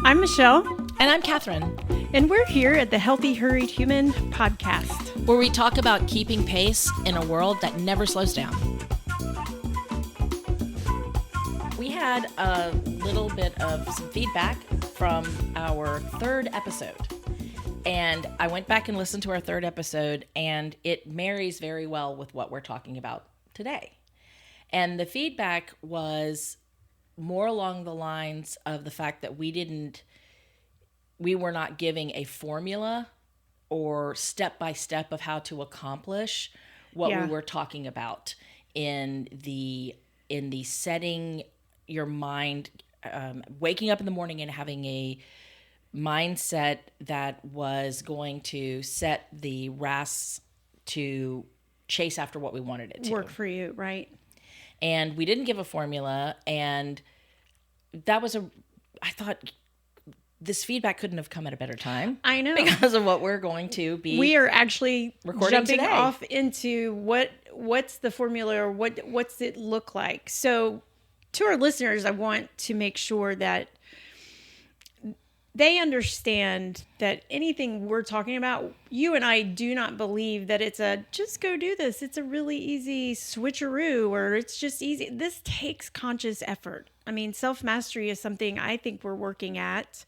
I'm Michelle, And I'm Catherine, and we're here at the Healthy Hurried Human podcast, where we talk about keeping pace in a world that never slows down. We had a little bit of some feedback from our third episode, and I went back and listened to our third episode, and it marries very well with what we're talking about today. And the feedback was more along the lines of the fact that we were not giving a formula or step by step of how to accomplish what we were talking about in the setting your mind, waking up in the morning and having a mindset that was going to set the RAS to chase after what we wanted it to work for you, right? And we didn't give a formula, and that was I thought this feedback couldn't have come at a better time. I know. Because of what we're going to be We are actually jumping today. off into what's the formula or what's it look like. So to our listeners, I want to make sure that they understand that anything we're talking about, you and I do not believe that it's a just go do this. It's a really easy switcheroo or it's just easy. This takes conscious effort. I mean, self-mastery is something I think we're working at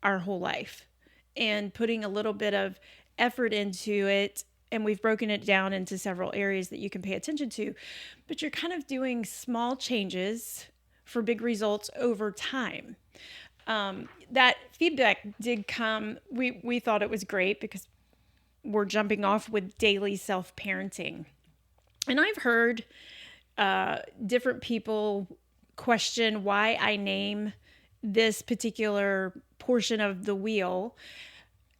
our whole life and putting a little bit of effort into it. And we've broken it down into several areas that you can pay attention to, but you're kind of doing small changes for big results over time. That feedback did come. We thought it was great because we're jumping off with daily self-parenting. And I've heard different people question why I name this particular portion of the wheel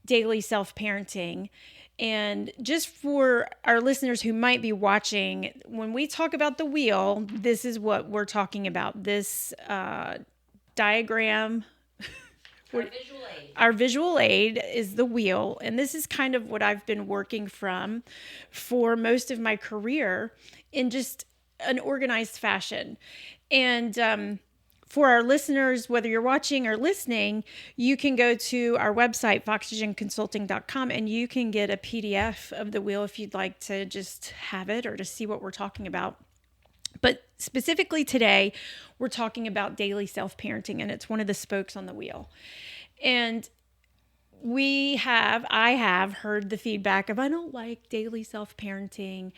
daily self-parenting. And just for our listeners who might be watching, when we talk about the wheel, this is what we're talking about. This diagram, our visual aid is the wheel. And this is kind of what I've been working from for most of my career in just an organized fashion. And for our listeners, whether you're watching or listening, you can go to our website, foxygenconsulting.com, and you can get a PDF of the wheel if you'd like to just have it or to see what we're talking about. But specifically today, we're talking about daily self-parenting, and it's one of the spokes on the wheel. And I have heard the feedback of, I don't like daily self-parenting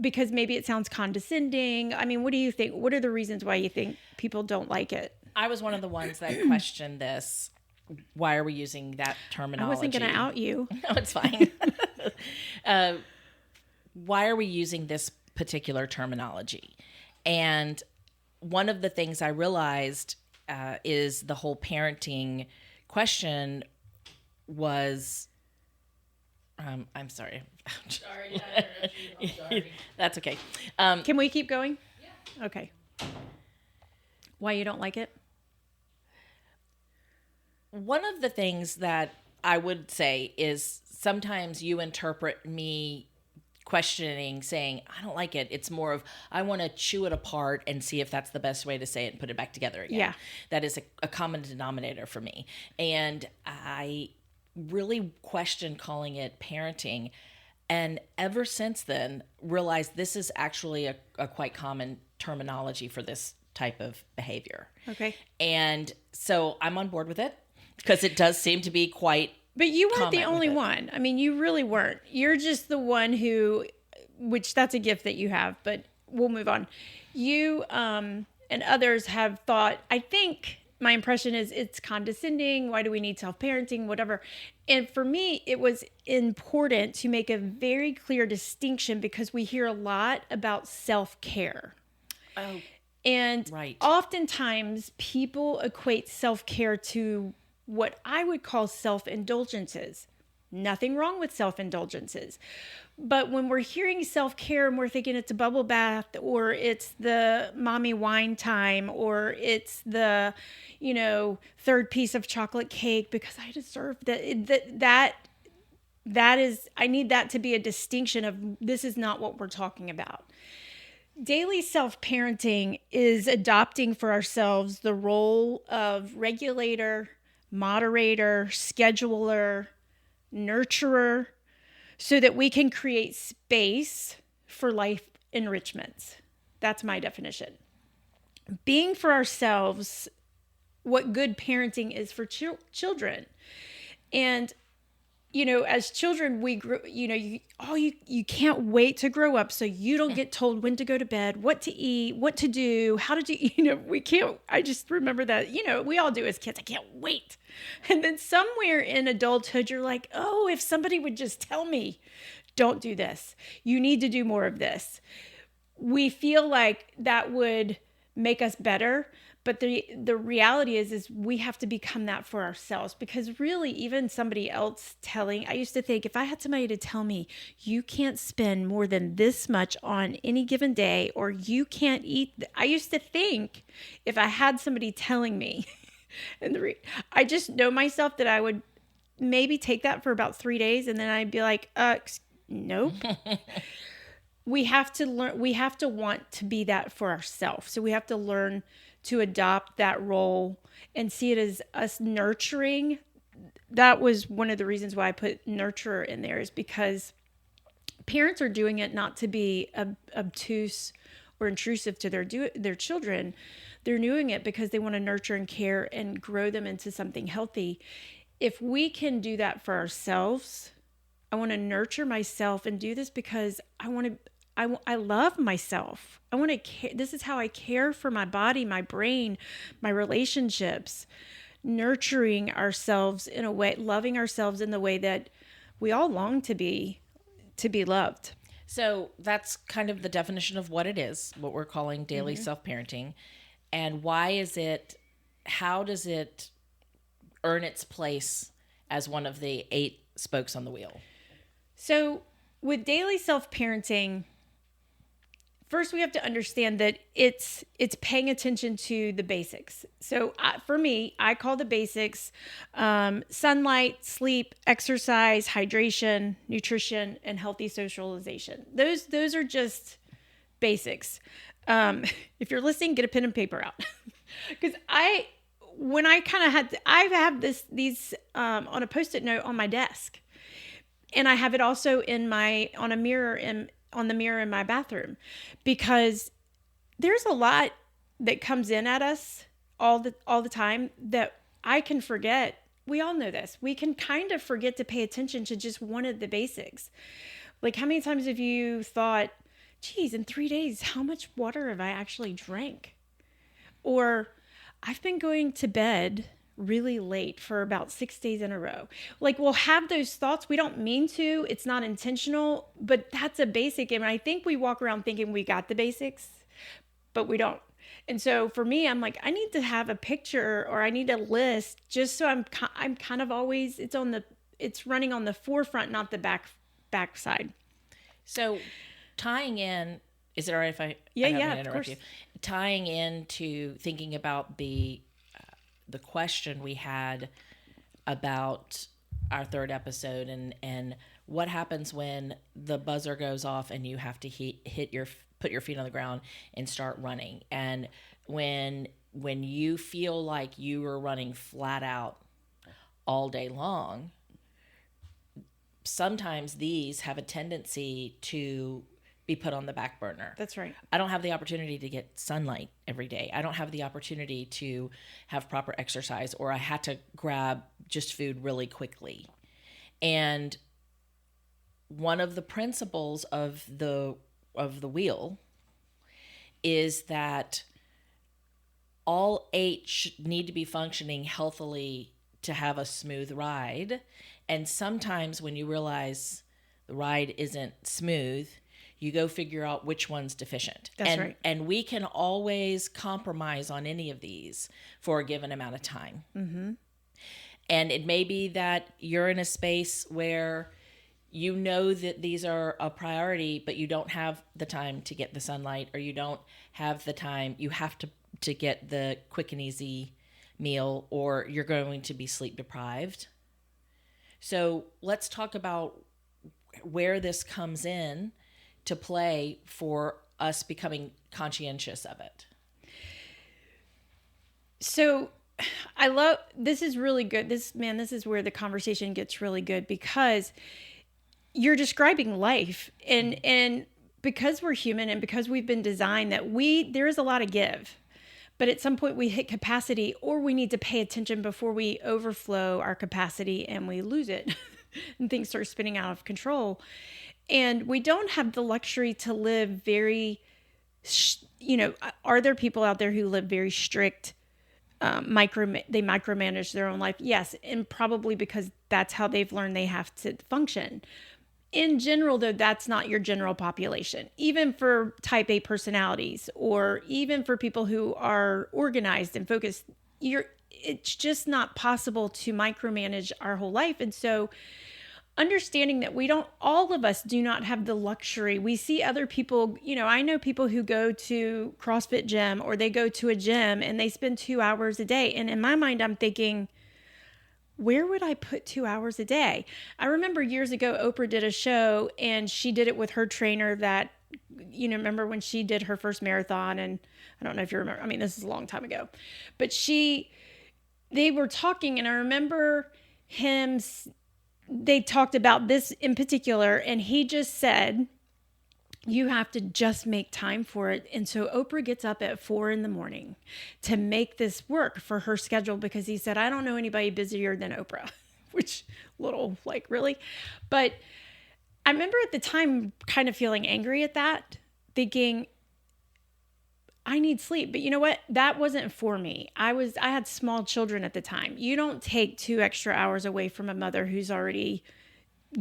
because maybe it sounds condescending. I mean, what do you think? What are the reasons why you think people don't like it? I was one of the ones that questioned this. Why are we using that terminology? I wasn't going to out you. No, it's fine. Why are we using this particular terminology? And one of the things I realized is the whole parenting question was, I'm sorry. Sorry, I interrupted you. I'm sorry. That's okay. Can we keep going? Yeah. Okay. Why you don't like it? One of the things that I would say is sometimes you interpret me questioning, saying, I don't like it. It's more of, I want to chew it apart and see if that's the best way to say it and put it back together again. Yeah. That is a common denominator for me. And I really questioned calling it parenting. And ever since then, realized this is actually a quite common terminology for this type of behavior. Okay. And so I'm on board with it because it does seem to be quite. But you weren't the only one. I mean, you really weren't. You're just the one who, which that's a gift that you have, but we'll move on. You and others have thought, I think my impression is it's condescending. Why do we need self-parenting, whatever. And for me, it was important to make a very clear distinction because we hear a lot about self-care. Oh, and right. Oftentimes people equate self-care to what I would call self-indulgences. Nothing wrong with self-indulgences. But when we're hearing self-care and we're thinking it's a bubble bath or it's the mommy wine time or it's the, third piece of chocolate cake because I deserve that is, I need that to be a distinction of this is not what we're talking about. Daily self-parenting is adopting for ourselves the role of regulator, moderator, scheduler, nurturer, so that we can create space for life enrichments. That's my definition. Being for ourselves what good parenting is for children. And as children, we grew, you can't wait to grow up so you don't get told when to go to bed, what to eat, what to do, how to do, we can't, I just remember that, we all do as kids. I can't wait. And then somewhere in adulthood, you're like, oh, if somebody would just tell me, don't do this. You need to do more of this. We feel like that would make us better. But the reality is we have to become that for ourselves, because really even somebody else I used to think if I had somebody to tell me you can't spend more than this much on any given day, or you can't eat. I used to think if I had somebody telling me, and I just know myself that I would maybe take that for about 3 days. And then I'd be like, nope. We have to learn, we have to want to be that for ourselves. So we have to learn to adopt that role and see it as us nurturing. That was one of the reasons why I put nurturer in there, is because parents are doing it not to be obtuse or intrusive to their children. They're doing it because they want to nurture and care and grow them into something healthy. If we can do that for ourselves, I want to nurture myself and do this because I love myself. I want to care. This is how I care for my body, my brain, my relationships, nurturing ourselves in a way, loving ourselves in the way that we all long to be loved. So that's kind of the definition of what it is, what we're calling daily self-parenting. And how does it earn its place as one of the 8 spokes on the wheel? So with daily self-parenting, first, we have to understand that it's paying attention to the basics. So for me, I call the basics sunlight, sleep, exercise, hydration, nutrition, and healthy socialization. Those are just basics. If you're listening, get a pen and paper out, because I have these on a Post-it note on my desk, and I have it also on a mirror on the mirror in my bathroom, because there's a lot that comes in at us all the time that I can forget. We all know this. We can kind of forget to pay attention to just one of the basics. Like, how many times have you thought, geez, in 3 days, how much water have I actually drank? Or I've been going to bed really late for about 6 days in a row. Like, we'll have those thoughts. We don't mean to. It's not intentional, but that's a basic. And I think we walk around thinking we got the basics, but we don't. And so for me, I'm like, I need to have a picture, or I need a list, just so I'm kind of always, it's running on the forefront, not the back side. So tying in, is it all right if I of course. you? Tying into thinking about the question we had about our 3rd episode, and what happens when the buzzer goes off and you have to put your feet on the ground and start running. And when you feel like you are running flat out all day long, sometimes these have a tendency to be put on the back burner. That's right. I don't have the opportunity to get sunlight every day. I don't have the opportunity to have proper exercise, or I had to grab just food really quickly. And one of the principles of the wheel is that all 8 need to be functioning healthily to have a smooth ride. And sometimes when you realize the ride isn't smooth, you go figure out which one's deficient. That's right. And we can always compromise on any of these for a given amount of time. Mm-hmm. And it may be that you're in a space where you know that these are a priority, but you don't have the time to get the sunlight, or you don't have the time. You have to get the quick and easy meal, or you're going to be sleep deprived. So let's talk about where this comes in to play for us becoming conscientious of it? So this is really good. This is where the conversation gets really good, because you're describing life, and because we're human and because we've been designed that there is a lot of give, but at some point we hit capacity, or we need to pay attention before we overflow our capacity and we lose it and things start spinning out of control. And we don't have the luxury to live very, are there people out there who live very strict, they micromanage their own life? Yes. And probably because that's how they've learned they have to function. In general, though, that's not your general population. Even for type A personalities, or even for people who are organized and focused, it's just not possible to micromanage our whole life. And so understanding that all of us do not have the luxury. We see other people, I know people who go to CrossFit gym, or they go to a gym and they spend 2 hours a day. And in my mind, I'm thinking, where would I put 2 hours a day? I remember years ago, Oprah did a show, and she did it with her trainer that, remember when she did her first marathon? And I don't know if you remember, this is a long time ago, but they were talking, and I remember they talked about this in particular, and he just said, you have to just make time for it. And so Oprah gets up at 4 a.m. to make this work for her schedule, because he said, I don't know anybody busier than Oprah, which really. But I remember at the time kind of feeling angry at that, thinking, I need sleep. But you know what? That wasn't for me. I had small children at the time. You don't take 2 extra hours away from a mother who's already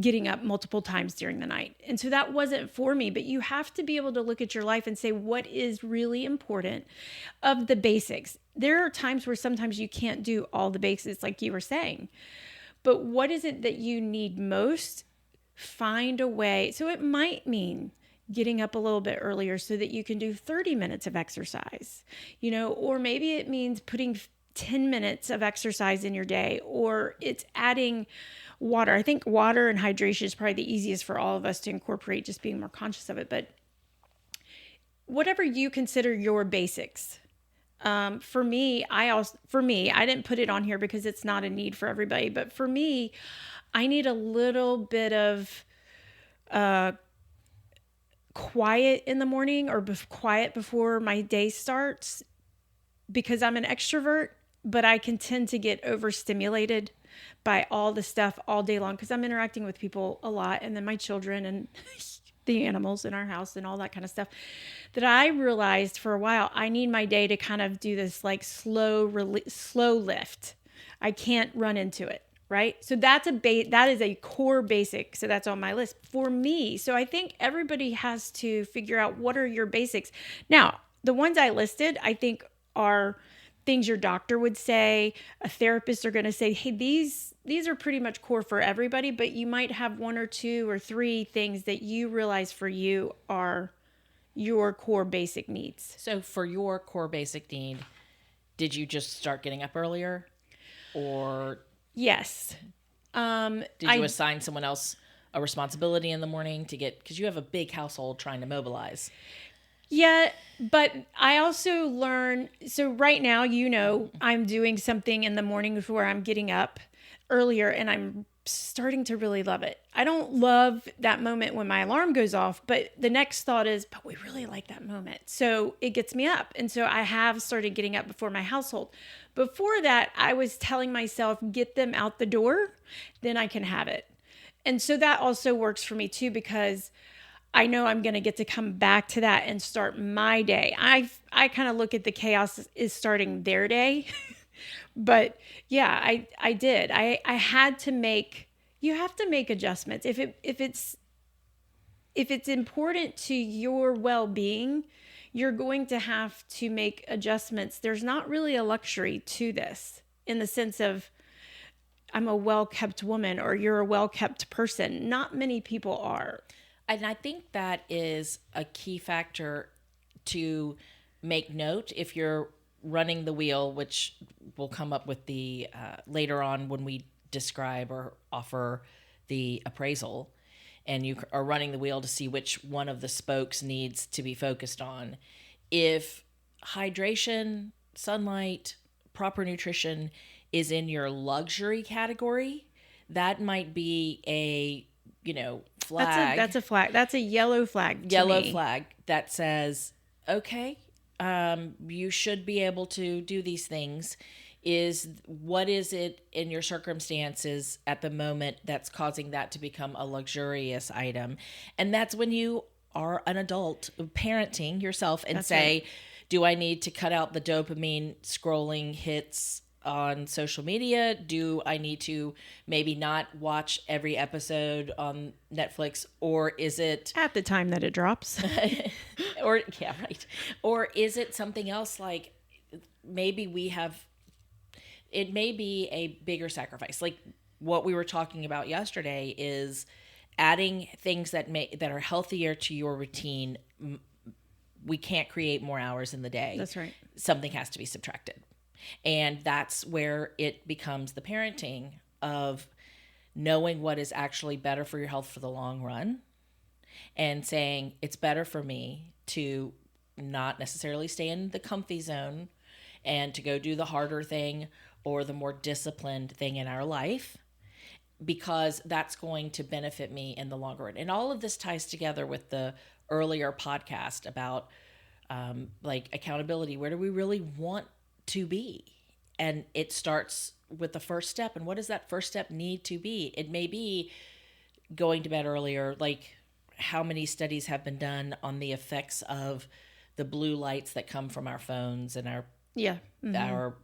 getting up multiple times during the night. And so that wasn't for me. But you have to be able to look at your life and say, what is really important of the basics? There are times where sometimes you can't do all the basics, like you were saying. But what is it that you need most? Find a way. So it might mean getting up a little bit earlier so that you can do 30 minutes of exercise, or maybe it means putting 10 minutes of exercise in your day, or it's adding water. I think water and hydration is probably the easiest for all of us to incorporate, just being more conscious of it. But whatever you consider your basics. For me, I didn't put it on here because it's not a need for everybody, but for me, I need a little bit of quiet in the morning, or quiet before my day starts, because I'm an extrovert, but I can tend to get overstimulated by all the stuff all day long, because I'm interacting with people a lot, and then my children and the animals in our house and all that kind of stuff, that I realized for a while I need my day to kind of do this like slow lift. I can't run into it. Right? So that is a core basic. So that's on my list for me. So I think everybody has to figure out, what are your basics. Now, the ones I listed, I think, are things your doctor would say, a therapist are going to say, hey, these are pretty much core for everybody, but you might have 1 or 2 or 3 things that you realize for you are your core basic needs. So for your core basic need, did you just start getting up earlier, or... Yes. Did you assign someone else a responsibility in the morning because you have a big household trying to mobilize? Yeah, but I also learn, so right now, I'm doing something in the morning where I'm getting up earlier, and I'm starting to really love it. I don't love that moment when my alarm goes off, but the next thought is, but we really like that moment. So it gets me up. And so I have started getting up before my household. Before that, I was telling myself, get them out the door, then I can have it. And so that also works for me too, because I know I'm going to get to come back to that and start my day. I kind of look at the chaos is starting their day. But yeah, I did. I had to you have to make adjustments. If it's important to your well-being, you're going to have to make adjustments. There's not really a luxury to this, in the sense of, I'm a well-kept woman, or you're a well-kept person. Not many people are. And I think that is a key factor to make note if you're running the wheel, which will come up with the later on when we describe or offer the appraisal. and you are running the wheel to see which one of the spokes needs to be focused on. If hydration, sunlight, proper nutrition is in your luxury category, that might be a, flag. That's a flag. That's a yellow flag. Yellow me. flag that says, okay, you should be able to do these things. What is it in your circumstances at the moment that's causing that to become a luxurious item? And that's when you are an adult parenting yourself and That's say, right. do I need to cut out the dopamine scrolling hits on social media? Do I need to maybe not watch every episode on Netflix? Or is it At the time that it drops. or yeah, right. Or is it something else, like maybe it may be a bigger sacrifice. Like what we were talking about yesterday is adding things that are healthier to your routine. We can't create more hours in the day. That's right. Something has to be subtracted. And that's where it becomes the parenting of knowing what is actually better for your health for the long run, and saying it's better for me to not necessarily stay in the comfy zone and to go do the harder thing or the more disciplined thing in our life, because that's going to benefit me in the longer run. And all of this ties together with the earlier podcast about like accountability. Where do we really want to be? And it starts with the first step. And what does that first step need to be? It may be going to bed earlier. Like, how many studies have been done on the effects of the blue lights that come from our phones and our Yeah.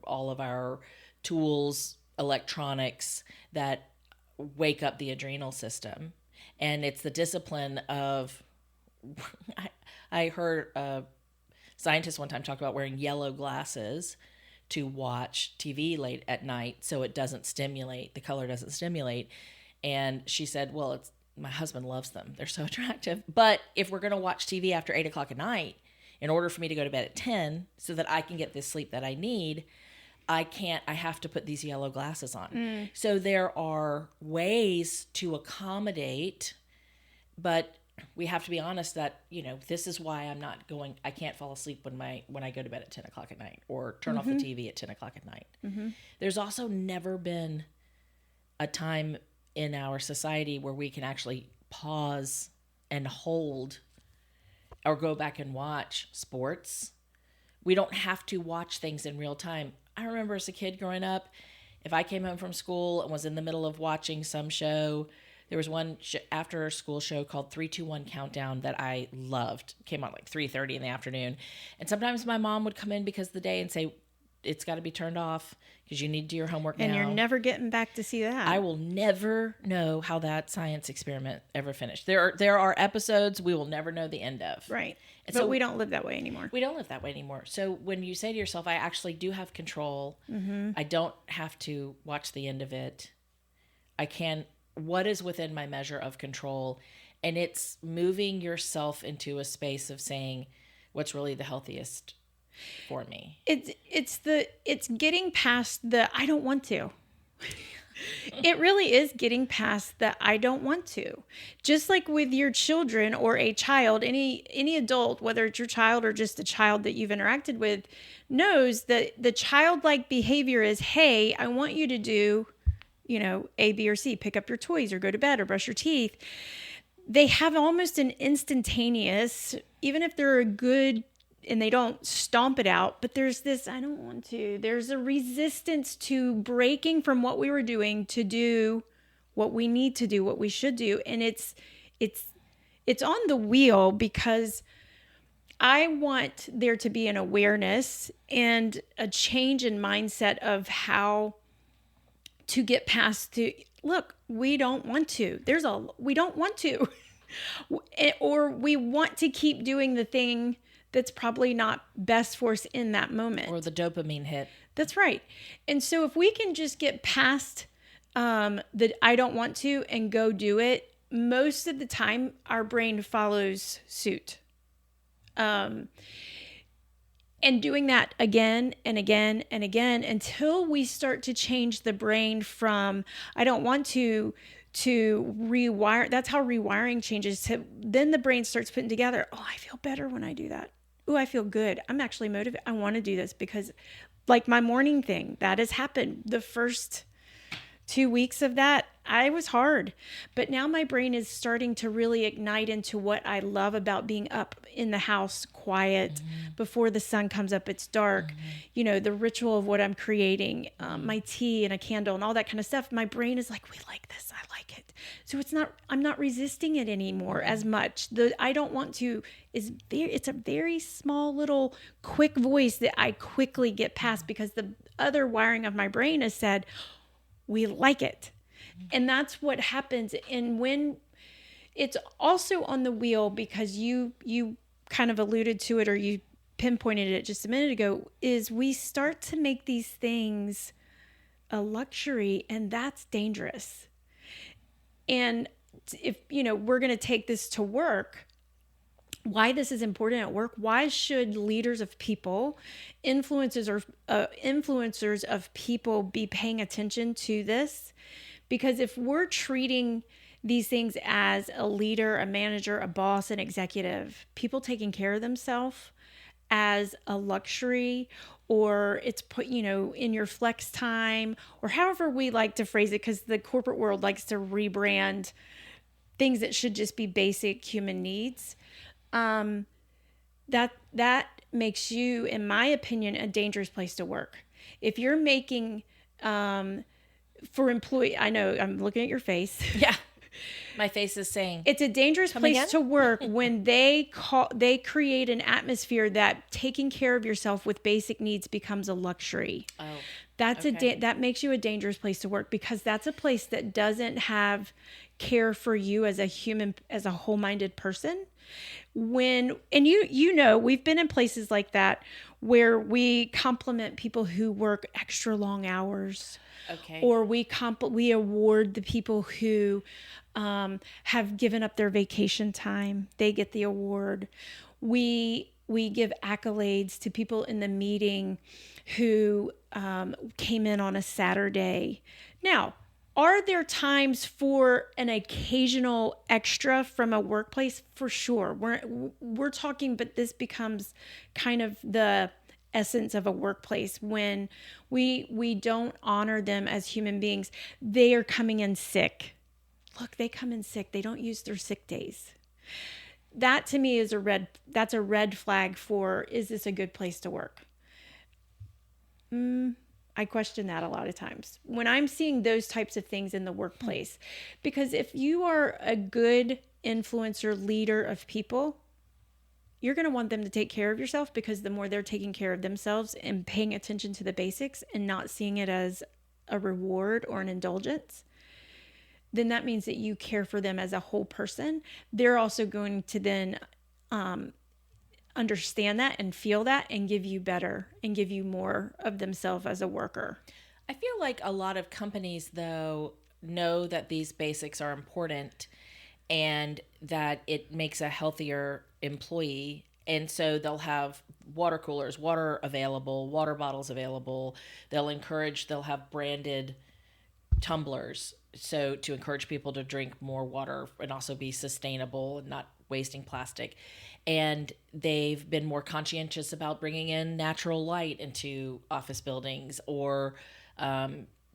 all of our tools, electronics that wake up the adrenal system. And it's the discipline of I heard a scientist one time talk about wearing yellow glasses to watch TV late at night so it doesn't stimulate, the color doesn't stimulate. And she said, well, my husband loves them. They're so attractive. But if we're going to watch TV after 8 o'clock at night, in order for me to go to bed at 10 so that I can get this sleep that I need, I have to put these yellow glasses on. So there are ways to accommodate, but we have to be honest that, this is why I can't fall asleep when I go to bed at 10 o'clock at night or turn off the TV at 10 o'clock at night. There's also never been a time in our society where we can actually pause and hold or go back and watch sports. We don't have to watch things in real time. I remember as a kid growing up, if I came home from school and was in the middle of watching some show, there was one after school show called 3-2-1 Countdown that I loved. It came on like 3:30 in the afternoon. And sometimes my mom would come in because of the day and say, it's got to be turned off because you need to do your homework now. And you're never getting back to see that. I will never know how that science experiment ever finished. There are episodes we will never know the end of. Right. And But so we don't live that way anymore. We don't live that way anymore. So when you say to yourself, I actually do have control. I don't have to watch the end of it. What is within my measure of control? And it's moving yourself into a space of saying, what's really the healthiest for me? It's getting past the I don't want to. It really is getting past the I don't want to. Just like with your children or a child, any adult, whether it's your child or just a child that you've interacted with, knows that the childlike behavior is, hey, I want you to do, A, B, or C, pick up your toys or go to bed or brush your teeth. They have almost an instantaneous, even if they're a good and they don't stomp it out, but there's this, I don't want to, there's a resistance to breaking from what we were doing to do what we need to do, what we should do. And it's on the wheel because I want there to be an awareness and a change in mindset of how to get past look, we don't want to. We don't want to. Or we want to keep doing the thing that's probably not best for us in that moment. Or the dopamine hit. That's right. And so if we can just get past the I don't want to and go do it, most of the time our brain follows suit. And And doing that again and again and again until we start to change the brain from I don't want to rewire. That's how rewiring changes. Then the brain starts putting together, oh, I feel better when I do that. Oh, I feel good. I'm actually motivated. I want to do this because like my morning thing, that has happened. The first 2 weeks of that, I was hard. But now my brain is starting to really ignite into what I love about being up in the house, quiet, before the sun comes up, it's dark. You know, the ritual of what I'm creating, my tea and a candle and all that kind of stuff. My brain is like, we like this. I like it. So I'm not resisting it anymore as much. I don't want to, it's a very small little quick voice that I quickly get past because the other wiring of my brain has said, we like it. And that's what happens. And when it's also on the wheel, because you kind of alluded to it or you pinpointed it just a minute ago, is we start to make these things a luxury, and that's dangerous. And if, we're going to take this to work, why this is important at work, why should leaders of people, influencers of people be paying attention to this? Because if we're treating these things as a leader, a manager, a boss, an executive, people taking care of themselves as a luxury, or it's put, in your flex time, or however we like to phrase it, because the corporate world likes to rebrand things that should just be basic human needs. That makes you, in my opinion, a dangerous place to work. If you're making, for employee, I know I'm looking at your face. Yeah. My face is saying it's a dangerous place to work when they create an atmosphere that taking care of yourself with basic needs becomes a luxury. Oh. That makes you a dangerous place to work, because that's a place that doesn't have care for you as a human, as a whole-minded person. And we've been in places like that where we compliment people who work extra long hours. Okay. Or we award the people who have given up their vacation time. They get the award. We give accolades to people in the meeting who came in on a Saturday. Now, are there times for an occasional extra from a workplace? For sure. We're talking, but this becomes kind of the essence of a workplace when we don't honor them as human beings. They are coming in sick. Look, they come in sick. They don't use their sick days. That to me is a red flag for, is this a good place to work? I question that a lot of times when I'm seeing those types of things in the workplace, because if you are a good influencer, leader of people, you're going to want them to take care of yourself, because the more they're taking care of themselves and paying attention to the basics and not seeing it as a reward or an indulgence, then that means that you care for them as a whole person. They're also going to then understand that and feel that and give you better and give you more of themselves as a worker. I feel like a lot of companies, though, know that these basics are important and that it makes a healthier employee. And so they'll have water coolers, water available, water bottles available. They'll have branded tumblers, so to encourage people to drink more water and also be sustainable and not wasting plastic. And they've been more conscientious about bringing in natural light into office buildings, or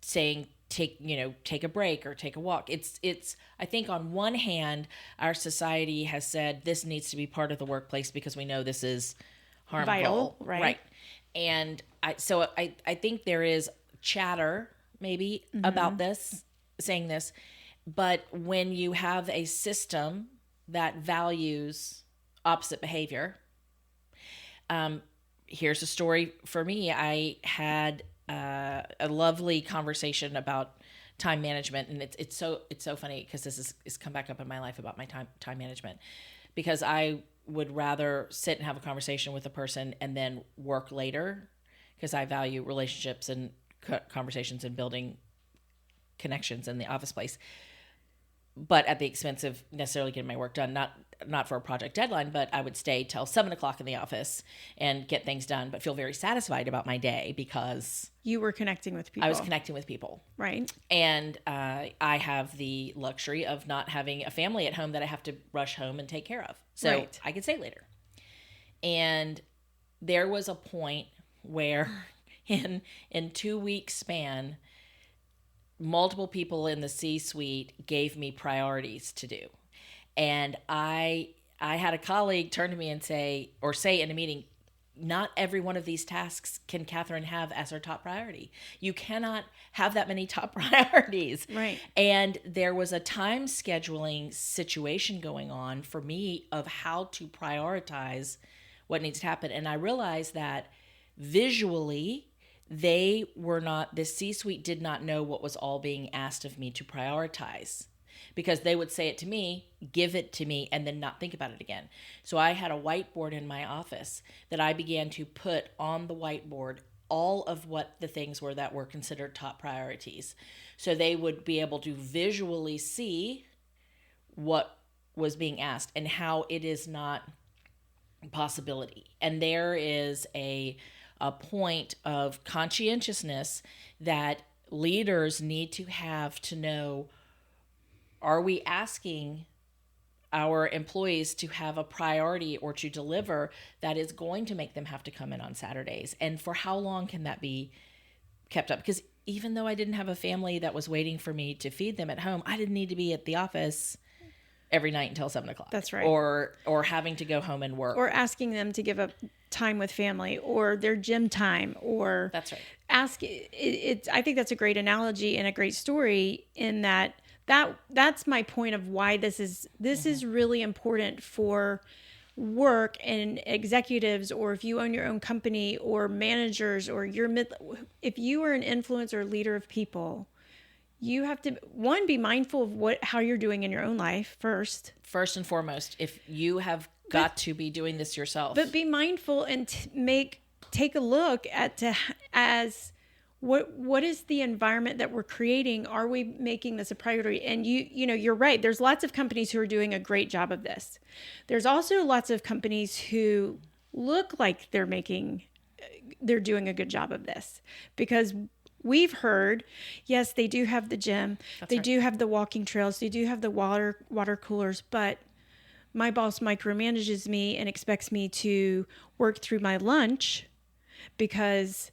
saying take a break or take a walk. It's I think on one hand, our society has said this needs to be part of the workplace because we know this is harmful. Vital, right? And I think there is chatter maybe about this, saying this, but when you have a system that values opposite behavior, here's a story for me. I had a lovely conversation about time management, and it's so funny because this is come back up in my life about my time management, because I would rather sit and have a conversation with a person and then work later, because I value relationships and conversations and building connections in the office place, but at the expense of necessarily getting my work done. not for a project deadline, but I would stay till 7 o'clock in the office and get things done, but feel very satisfied about my day because You were connecting with people. I was connecting with people. Right. And I have the luxury of not having a family at home that I have to rush home and take care of. So Right. I can stay later. And there was a point where in 2 weeks span, multiple people in the C-suite gave me priorities to do. And I had a colleague turn to me and say in a meeting, not every one of these tasks can Catherine have as her top priority. You cannot have that many top priorities. Right. And there was a time scheduling situation going on for me of how to prioritize what needs to happen. And I realized that visually, the C-suite did not know what was all being asked of me to prioritize, because they would say it to me, give it to me, and then not think about it again. So I had a whiteboard in my office that I began to put on the whiteboard all of what the things were that were considered top priorities. So they would be able to visually see what was being asked and how it is not a possibility. And there is a point of conscientiousness that leaders need to have to know, are we asking our employees to have a priority or to deliver that is going to make them have to come in on Saturdays? And for how long can that be kept up? Because even though I didn't have a family that was waiting for me to feed them at home, I didn't need to be at the office every night until 7 o'clock. That's right. Or having to go home and work. Or asking them to give up time with family or their gym time, or That's right. I think that's a great analogy and a great story in that's my point of why this is really important for work and executives, or if you own your own company, or managers, or if you are an influencer or leader of people, you have to, one, be mindful of how you're doing in your own life first and foremost, if you have got to be doing this yourself. But be mindful and take a look as what is the environment that we're creating? Are we making this a priority? And you're right. There's lots of companies who are doing a great job of this. There's also lots of companies who look like they're doing a good job of this, because we've heard, yes, they do have the gym. They right. do have the walking trails. They do have the water coolers, but my boss micromanages me and expects me to work through my lunch because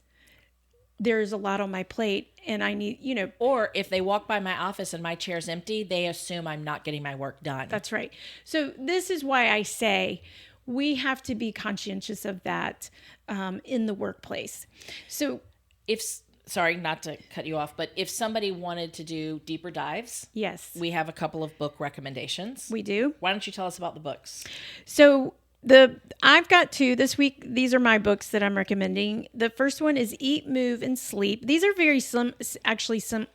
there's a lot on my plate and I need, Or if they walk by my office and my chair's empty, they assume I'm not getting my work done. That's right. So this is why I say we have to be conscientious of that in the workplace. So Sorry, not to cut you off, but if somebody wanted to do deeper dives, yes, we have a couple of book recommendations. We do. Why don't you tell us about the books? So I've got two this week. These are my books that I'm recommending. The first one is Eat, Move, and Sleep. These are very some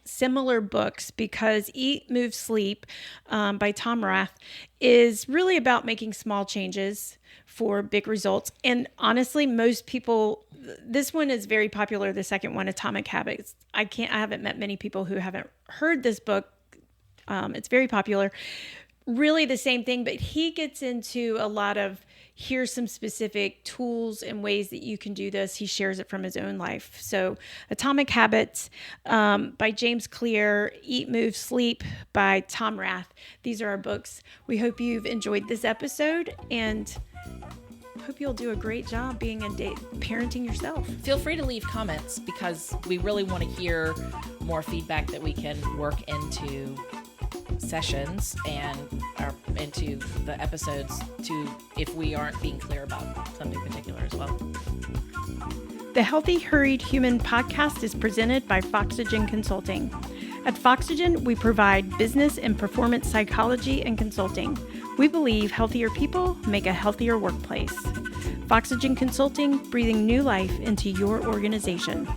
similar books, because Eat, Move, Sleep by Tom Rath is really about making small changes for big results. And honestly, most people, this one is very popular. The second one, Atomic Habits. I haven't met many people who haven't heard this book. It's very popular. Really the same thing, but he gets into a lot of, here's some specific tools and ways that you can do this. He shares it from his own life. So Atomic Habits by James Clear, Eat, Move, Sleep by Tom Rath. These are our books. We hope you've enjoyed this episode and hope you'll do a great job being parenting yourself. Feel free to leave comments, because we really want to hear more feedback that we can work into sessions and into the episodes if we aren't being clear about something particular as well. The Healthy Hurried Human podcast is presented by Foxygen Consulting. At Foxygen, we provide business and performance psychology and consulting. We believe healthier people make a healthier workplace. Foxygen Consulting, breathing new life into your organization.